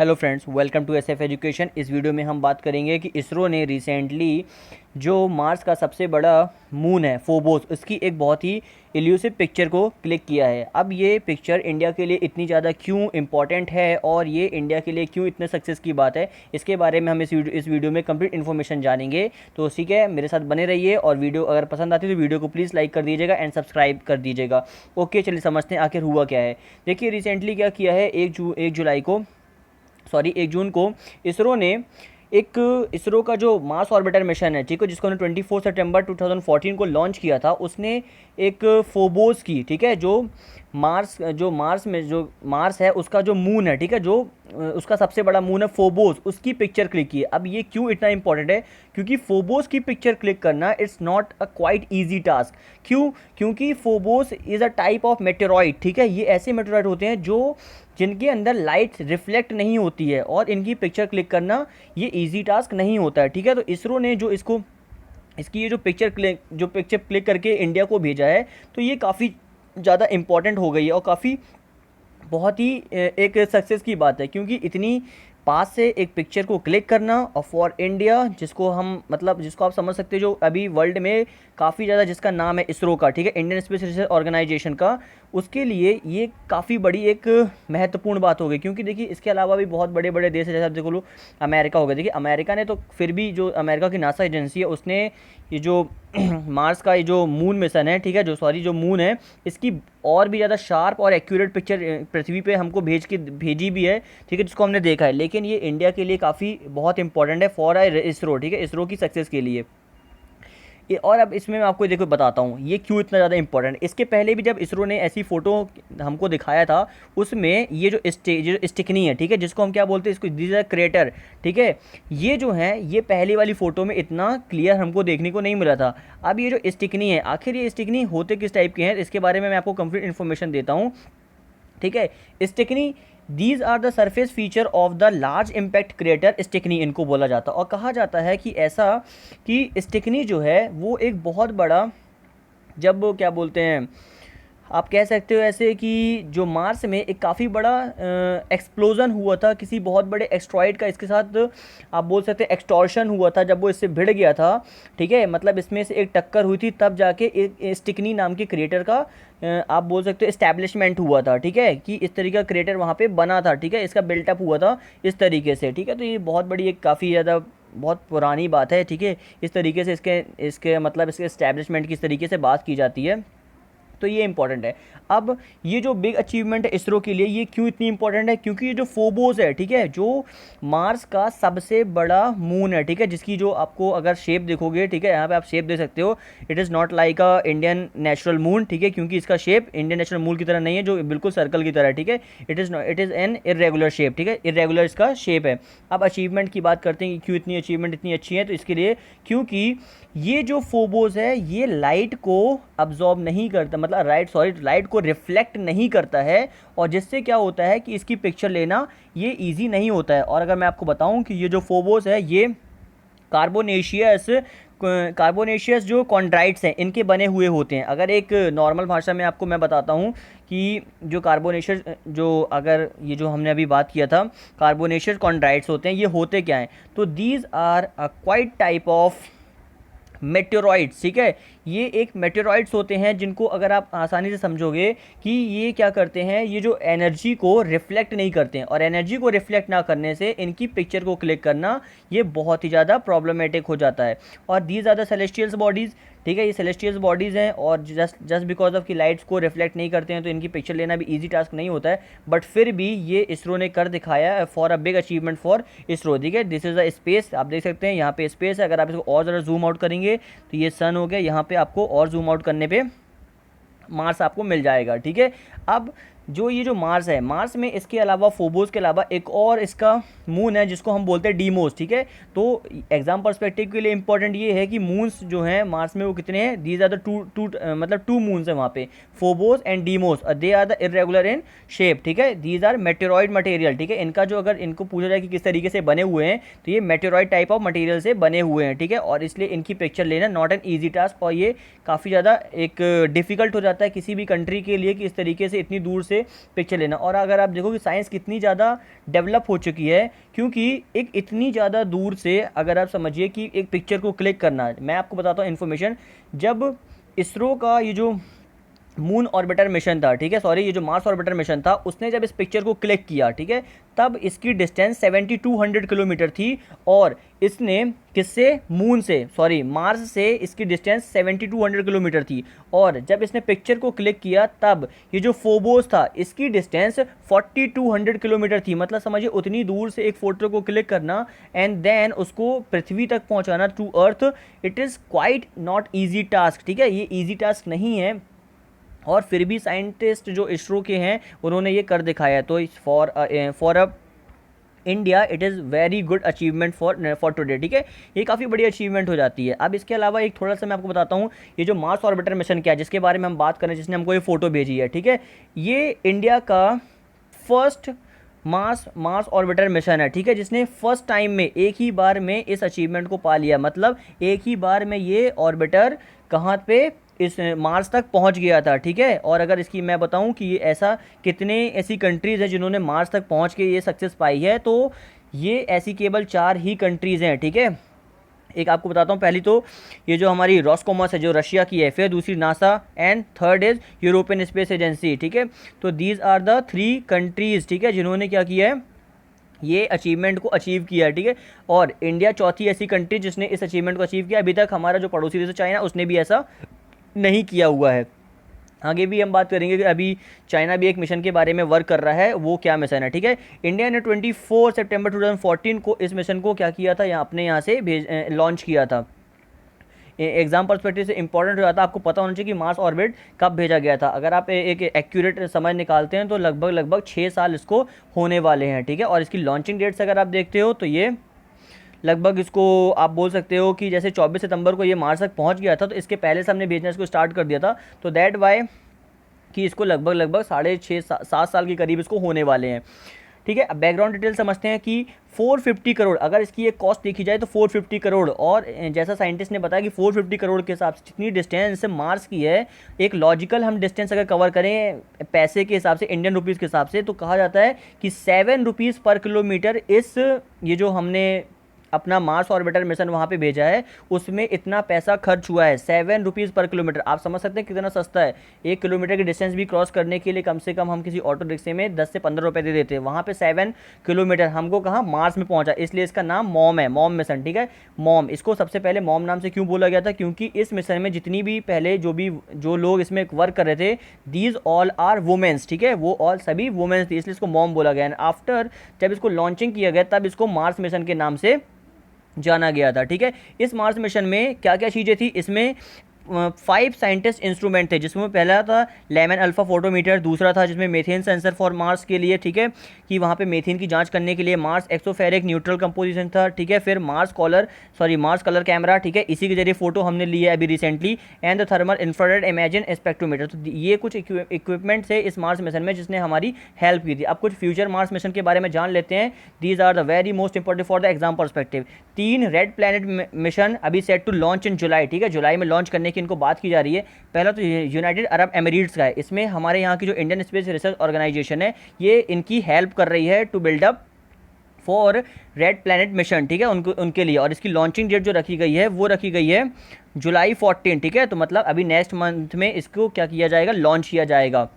Hello friends, welcome to SF Education. इस video में हम बात करेंगे कि इसरो ने रिसेंटली जो मार्स का सबसे बड़ा मून है फोबोस, उसकी एक बहुत ही इल्यूसिव पिक्चर को क्लिक किया है। अब ये पिक्चर इंडिया के लिए इतनी ज़्यादा क्यों इम्पॉर्टेंट है और ये इंडिया के लिए क्यों इतने सक्सेस की बात है, इसके बारे में हम इस वीडियो में कंप्लीट इन्फॉर्मेशन जानेंगे। तो ठीक है, मेरे साथ बने रहिए और वीडियो अगर पसंद आती है तो वीडियो को प्लीज़ लाइक कर दीजिएगा एंड सब्सक्राइब कर दीजिएगा। ओके, चलिए समझते हैं आखिर हुआ क्या है। देखिए, रिसेंटली क्या किया है, 1 जून को इसरो ने इसरो का जो मार्स ऑर्बिटर मिशन है, ठीक है, जिसको उन्होंने 24 सितंबर 2014 को लॉन्च किया था, उसने एक फोबोस की, ठीक है, जो मार्स है उसका जो मून है, ठीक है, जो उसका सबसे बड़ा मून है फोबोस, उसकी पिक्चर क्लिक की है। अब ये क्यों इतना इंपॉर्टेंट है? क्योंकि फोबोस की पिक्चर क्लिक करना it's not a quite easy task. क्यों? क्योंकि Phobos is a type of meteoroid, ठीक है। ये ऐसे मेटेरॉइड होते हैं जो जिनके अंदर लाइट रिफ्लेक्ट नहीं होती है और इनकी पिक्चर क्लिक करना ये इजी टास्क नहीं होता है, ठीक है। तो इसरो ने जो इसकी ये जो पिक्चर क्लिक करके इंडिया को भेजा है, तो ये काफ़ी ज़्यादा इम्पॉर्टेंट हो गई है और काफ़ी बहुत ही एक सक्सेस की बात है, क्योंकि इतनी पास से एक पिक्चर को क्लिक करना और फॉर इंडिया, जिसको आप समझ सकते हो, जो अभी वर्ल्ड में काफ़ी ज़्यादा जिसका नाम है इसरो का, ठीक है, इंडियन स्पेस रिसर्च ऑर्गेनाइजेशन का, उसके लिए ये काफ़ी बड़ी एक महत्वपूर्ण बात हो गई। क्योंकि देखिए, इसके अलावा भी बहुत बड़े बड़े देश है, जैसे आप देखो लो अमेरिका हो गया। देखिए, अमेरिका ने तो फिर भी, जो अमेरिका की नासा एजेंसी है, उसने ये जो मार्स का ये जो मून मिशन है, ठीक है, जो मून है, इसकी और भी ज़्यादा शार्प और एक्यूरेट पिक्चर पृथ्वी पे हमको भेजी भी है, ठीक है, जिसको हमने देखा है। लेकिन ये इंडिया के लिए काफ़ी बहुत इंपॉर्टेंट है फॉर इसरो, ठीक है, इसरो की सक्सेस के लिए। और अब इसमें मैं आपको देखो बताता हूँ ये क्यों इतना ज़्यादा इंपॉर्टेंट है। इसके पहले भी जब इसरो ने ऐसी फ़ोटो हमको दिखाया था, उसमें ये जो स्टिकनी है, ठीक है, जिसको हम क्या बोलते हैं, इसको दिस इज क्रेटर, ठीक है, ये जो है, ये पहली वाली फ़ोटो में इतना क्लियर हमको देखने को नहीं मिला था। अब ये जो स्टिकनी है, आखिर ये स्टिकनी होते किस टाइप के हैं, इसके बारे में मैं आपको कंप्लीट इन्फॉर्मेशन देता हूँ, ठीक है। Stickney, these are the surface feature of the large impact crater Stickney, इनको बोला जाता है। और कहा जाता है कि ऐसा कि स्टिकनी जो है वो एक बहुत बड़ा, जब क्या बोलते हैं, आप कह सकते हो ऐसे कि जो मार्स में एक काफ़ी बड़ा एक्सप्लोजन हुआ था किसी बहुत बड़े एक्सट्रॉइड का, इसके साथ आप बोल सकते हैं एक्सटॉर्शन हुआ था, जब वो इससे भिड़ गया था, ठीक है, मतलब इसमें से एक टक्कर हुई थी, तब जाके एक स्टिकनी नाम के क्रिएटर का आप बोल सकते हो इस्टेब्लिशमेंट हुआ था, ठीक है, कि इस तरीके का क्रिएटर वहाँ पे बना था, ठीक है, इसका बिल्टअप हुआ था इस तरीके से, ठीक है। तो ये बहुत बड़ी एक काफ़ी ज़्यादा बहुत पुरानी बात है, ठीक है। इस तरीके से इसके मतलब इसके इस्टेब्लिशमेंट की इस तरीके से बात की जाती है, तो ये इंपॉर्टेंट है। अब ये जो बिग अचीवमेंट है इसरो के लिए, ये क्यों इतनी इंपॉर्टेंट है? क्योंकि ये जो फोबोस है, ठीक है, जो मार्स का सबसे बड़ा मून है, ठीक है, जिसकी जो आपको अगर शेप देखोगे, ठीक है, यहाँ पे आप शेप देख सकते हो, it is not like a Indian natural moon, ठीक है, क्योंकि इसका शेप इंडियन नेचुरल मून की तरह नहीं है, जो बिल्कुल सर्कल की तरह है, ठीक है। It is an irregular shape, ठीक है, इरेगुलर इसका शेप है। अब अचीवमेंट की बात करते हैं कि क्यों इतनी अचीवमेंट इतनी अच्छी है, तो इसके लिए क्योंकि ये जो फोबोस है, ये लाइट को अब्जॉर्ब नहीं करता, मतलब लाइट को रिफ्लेक्ट नहीं करता है, और जिससे क्या होता है कि इसकी पिक्चर लेना ये इजी नहीं होता है। और अगर मैं आपको बताऊं कि ये जो फोबोस है, ये कार्बोनेशियस जो कॉन्ड्राइट्स हैं, इनके बने हुए होते हैं। अगर एक नॉर्मल भाषा में आपको मैं बताता हूँ कि जो कार्बोनेशियस, जो अगर ये जो हमने अभी बात किया था, कार्बोनेशियस कॉन्ड्राइट्स होते हैं, ये होते क्या हैं? तो these are a quite type of meteoroids, ठीक है, ये एक मेटेरॉइड्स होते हैं, जिनको अगर आप आसानी से समझोगे कि ये क्या करते हैं, ये जो एनर्जी को रिफ्लेक्ट नहीं करते हैं, और एनर्जी को रिफ्लेक्ट ना करने से इनकी पिक्चर को क्लिक करना ये बहुत ही ज़्यादा प्रॉब्लमेटिक हो जाता है। और these are the celestials bodies, ठीक है, ये सेलेस्टियल्स बॉडीज़ हैं, और जस्ट बिकॉज ऑफ की लाइट्स को रिफ्लेक्ट नहीं करते हैं, तो इनकी पिक्चर लेना भी ईजी टास्क नहीं होता है। बट फिर भी ये इसरो ने कर दिखाया for a big achievement for ISRO, ठीक है। दिस इज़ अ स्पेस, आप देख सकते हैं यहाँ पे स्पेस है। अगर आप इसको और ज़रा जूम आउट करेंगे तो ये सन हो गया, यहाँ पे आपको और जूम आउट करने पे मार्स आपको मिल जाएगा, ठीक है। अब जो ये जो मार्स है, मार्स में इसके अलावा, फोबोस के अलावा, एक और इसका मून है जिसको हम बोलते हैं डीमोस, ठीक है। तो एग्जाम पर्सपेक्टिव के लिए इंपॉर्टेंट ये है कि मून्स जो हैं मार्स में वो कितने हैं, these are the two moons है वहाँ पे, Phobos and Deimos, they are the irregular in shape, ठीक है, दीज आर मेटेरॉइड मटेरियल, ठीक है। इनका जो अगर इनको पूछा जाए कि किस तरीके से बने हुए हैं, तो ये मेटेरॉइड टाइप ऑफ मटेरियल से बने हुए हैं, ठीक है, और इसलिए इनकी पिक्चर लेना नॉट एन ईजी टास्क, और ये काफ़ी ज़्यादा एक डिफिकल्ट हो जाता है किसी भी कंट्री के लिए कि इस तरीके से इतनी दूर से से पिक्चर लेना। और अगर आप देखो कि साइंस कितनी ज़्यादा डेवलप हो चुकी है, क्योंकि एक इतनी ज़्यादा दूर से अगर आप समझिए कि एक पिक्चर को क्लिक करना, मैं आपको बताता हूँ इन्फॉर्मेशन। जब इसरो का ये जो मून ऑर्बिटर मिशन था, ठीक है, सॉरी ये जो मार्स ऑर्बिटर मिशन था, उसने जब इस पिक्चर को क्लिक किया, ठीक है, तब इसकी डिस्टेंस 7200 किलोमीटर थी। और इसने किससे, मून से, सॉरी मार्स से इसकी डिस्टेंस 7200 किलोमीटर थी। और जब इसने पिक्चर को क्लिक किया तब ये जो फोबोस था इसकी डिस्टेंस 4200 किलोमीटर थी। मतलब समझिए उतनी दूर से एक फोटो को क्लिक करना एंड देन उसको पृथ्वी तक पहुंचाना to earth, it is quite not easy task, ठीक है, ये ईजी टास्क नहीं है। और फिर भी साइंटिस्ट जो इसरो के हैं उन्होंने ये कर दिखाया। तो for a India it is very good achievement for today, ठीक है, ये काफ़ी बड़ी अचीवमेंट हो जाती है। अब इसके अलावा एक थोड़ा सा मैं आपको बताता हूँ, ये जो मार्स ऑर्बिटर मिशन क्या है जिसके बारे में हम बात करें, जिसने हमको ये फ़ोटो भेजी है, ठीक है, ये इंडिया का फर्स्ट मार्स ऑर्बिटर मिशन है, ठीक है, जिसने फर्स्ट टाइम में एक ही बार में इस अचीवमेंट को पा लिया। मतलब एक ही बार में ये ऑर्बिटर कहाँ पे, इस मार्स तक पहुंच गया था, ठीक है। और अगर इसकी मैं बताऊं कि ये ऐसा कितने ऐसी कंट्रीज़ हैं जिन्होंने मार्स तक पहुंच के ये सक्सेस पाई है, तो ये ऐसी केवल 4 ही कंट्रीज़ हैं, ठीक है। एक आपको बताता हूँ, पहली तो ये जो हमारी रॉसकॉमर्स है जो रशिया की है, फिर दूसरी NASA, and third is European space agency, ठीक है। तो दीज आर द 3 कंट्रीज़, ठीक है, जिन्होंने क्या किया है, ये अचीवमेंट को अचीव किया है, ठीक है। और इंडिया चौथी ऐसी कंट्री जिसने इस अचीवमेंट को अचीव किया। अभी तक हमारा जो पड़ोसी देश है चाइना, उसने भी ऐसा नहीं किया हुआ है। आगे भी हम बात करेंगे कि अभी चाइना भी एक मिशन के बारे में वर्क कर रहा है, वो क्या मिशन है, ठीक है। इंडिया ने 24 सितंबर 2014 को इस मिशन को क्या किया था, अपने यहाँ से लॉन्च किया था। एग्जाम पर्सपेक्टिव से इंपॉर्टेंट हो जाता है, आपको पता होना चाहिए कि मार्स ऑर्बिट कब भेजा गया था। अगर आप एक एक्यूरेट समय निकालते हैं तो लगभग 6 साल इसको होने वाले हैं, ठीक है। और इसकी लॉन्चिंग डेट्स अगर आप देखते हो तो ये लगभग इसको आप बोल सकते हो कि जैसे 24 सितंबर को ये मार्स तक पहुंच गया था, तो इसके पहले से हमने भेजना इसको स्टार्ट कर दिया था। तो दैट वाई कि इसको लगभग 6.5 साल के करीब इसको होने वाले हैं, ठीक है। अब बैकग्राउंड डिटेल समझते हैं कि 450 करोड़ अगर इसकी एक कॉस्ट देखी जाए तो 450 करोड़, और जैसा साइंटिस्ट ने बताया कि 450 करोड़ के हिसाब से जितनी डिस्टेंस मार्स की है, एक लॉजिकल हम डिस्टेंस अगर कवर करें पैसे के हिसाब से, इंडियन रुपीज़ के हिसाब से, तो कहा जाता है कि 7 रुपीज़ पर किलोमीटर इस ये जो हमने अपना मार्स ऑर्बिटर मिशन वहाँ पे भेजा है उसमें इतना पैसा खर्च हुआ है, 7 रुपीज़ पर किलोमीटर। आप समझ सकते हैं कितना सस्ता है। 1 किलोमीटर की डिस्टेंस भी क्रॉस करने के लिए कम से कम हम किसी ऑटो रिक्शे में 10 से 15 रुपये दे देते हैं, वहाँ पे 7 किलोमीटर हमको कहाँ, मार्स में पहुँचा। इसलिए इसका नाम मॉम है, मॉम मिशन, ठीक है। मॉम, इसको सबसे पहले मॉम नाम से क्यों बोला गया था, क्योंकि इस मिशन में जितनी भी पहले जो लोग इसमें वर्क कर रहे थे, दीज ऑल आर वुमेन्स, ठीक है, वो ऑल सभी वुमेन्स थी, इसलिए इसको मॉम बोला गया। एंड आफ्टर जब इसको लॉन्चिंग किया गया तब इसको मार्स मिशन के नाम से जाना गया था, ठीक है। इस मार्स मिशन में क्या क्या चीज़ें थी, इसमें 5 साइंटिस्ट इंस्ट्रूमेंट थे, जिसमें पहला था लेमन अल्फा फोटोमीटर, दूसरा था जिसमें मेथेन सेंसर फॉर मार्स के लिए, ठीक है, कि वहाँ पे मेथेन की जांच करने के लिए। मार्स एक्सोफेरिक न्यूट्रल कंपोजिशन था, ठीक है। फिर मार्स कलर कैमरा, ठीक है, इसी के जरिए फोटो हमने ली है अभी recently. And the thermal infrared imagine spectrometer. तो ये कुछ इक्विपमेंट थे इस मार्स मिशन में जिसने हमारी हेल्प की थी। अब कुछ फ्यूचर मार्स मिशन के बारे में जान लेते हैं। These are the very most important for the exam perspective. 3 red planet mission अभी set to launch in July, ठीक है, जुलाई में लॉन्च करने की इनको बात की जा रही है। पहला तो यूनाइटेड अरब एमिरेट्स का है, इसमें हमारे यहाँ की जो इंडियन स्पेस रिसर्च ऑर्गेनाइजेशन है ये इनकी हेल्प कर रही है to build up for red planet mission, ठीक है, उनके लिए। और इसकी लॉन्चिंग डेट जो रखी गई है वो रखी गई है जुलाई 14, ठीक है। तो मतलब अभी नेक्स्ट मंथ में इसको क्या किया जाएगा, लॉन्च किया जाएगा।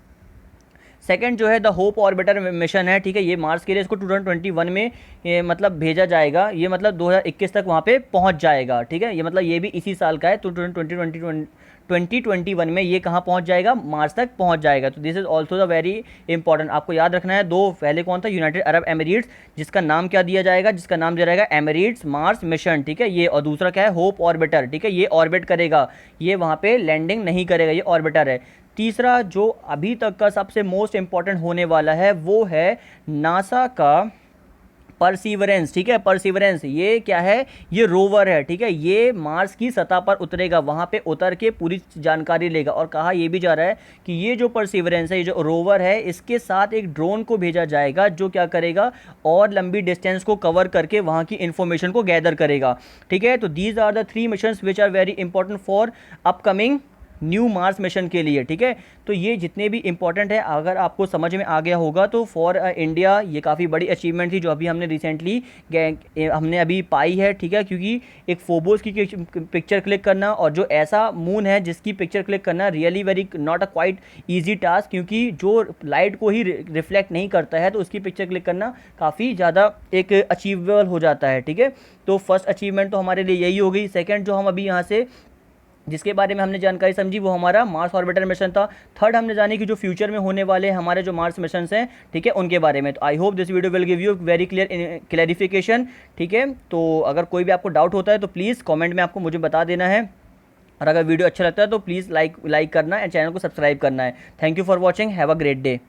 सेकंड जो है द होप ऑर्बिटर मिशन है, ठीक है, ये मार्स के लिए इसको 2021 में ये मतलब भेजा जाएगा, ये मतलब 2021 तक वहाँ पे पहुँच जाएगा, ठीक है। ये मतलब ये भी इसी साल का है, तो 2021 में ये कहाँ पहुँच जाएगा, मार्स तक पहुँच जाएगा। तो this is also the very important, आपको याद रखना है। 2 पहले कौन था, यूनाइटेड अरब एमिरेट्स, जिसका नाम क्या दिया जाएगा, जिसका नाम दिया जाएगा एमिरेट्स मार्स मिशन, ठीक है, ये। और दूसरा क्या है, होप ऑर्बिटर, ठीक है, ये ऑर्बिट करेगा, ये वहाँ पे लैंडिंग नहीं करेगा, ये ऑर्बिटर है। तीसरा जो अभी तक का सबसे मोस्ट इंपॉर्टेंट होने वाला है वो है नासा का परसीवरेंस, ठीक है, परसीवरेंस। ये क्या है, ये रोवर है, ठीक है, ये मार्स की सतह पर उतरेगा, वहाँ पे उतर के पूरी जानकारी लेगा। और कहा यह भी जा रहा है कि ये जो परसीवरेंस है, ये जो रोवर है, इसके साथ एक ड्रोन को भेजा जाएगा जो क्या करेगा, और लंबी डिस्टेंस को कवर करके वहाँ की इंफॉर्मेशन को गैदर करेगा, ठीक है। तो these are the 3 missions which are very important for upcoming new Mars mission के लिए, ठीक है। तो ये जितने भी इंपॉर्टेंट है, अगर आपको समझ में आ गया होगा तो फॉर इंडिया ये काफ़ी बड़ी अचीवमेंट थी जो अभी हमने रिसेंटली हमने अभी पाई है, ठीक है। क्योंकि एक फोबोस की पिक्चर क्लिक करना और जो ऐसा मून है जिसकी पिक्चर क्लिक करना really very not a quite easy task, क्योंकि जो लाइट को ही रिफ्लेक्ट नहीं करता है तो उसकी पिक्चर क्लिक करना काफ़ी ज़्यादा एक अचीवेबल हो जाता है, ठीक है। तो फर्स्ट अचीवमेंट तो हमारे लिए यही हो गई। सेकंड जो हम अभी यहाँ से जिसके बारे में हमने जानकारी समझी वो हमारा मार्स ऑर्बिटर मिशन था। थर्ड हमने जानी कि जो फ्यूचर में होने वाले हमारे जो मार्स मिशन हैं, ठीक है, उनके बारे में। तो I hope this video will give you very clear clarification, ठीक है। तो अगर कोई भी आपको डाउट होता है तो प्लीज़ कमेंट में आपको मुझे बता देना है, और अगर वीडियो अच्छा लगता है तो प्लीज़ लाइक करना एंड चैनल को सब्सक्राइब करना है। Thank you for watching, have a great day.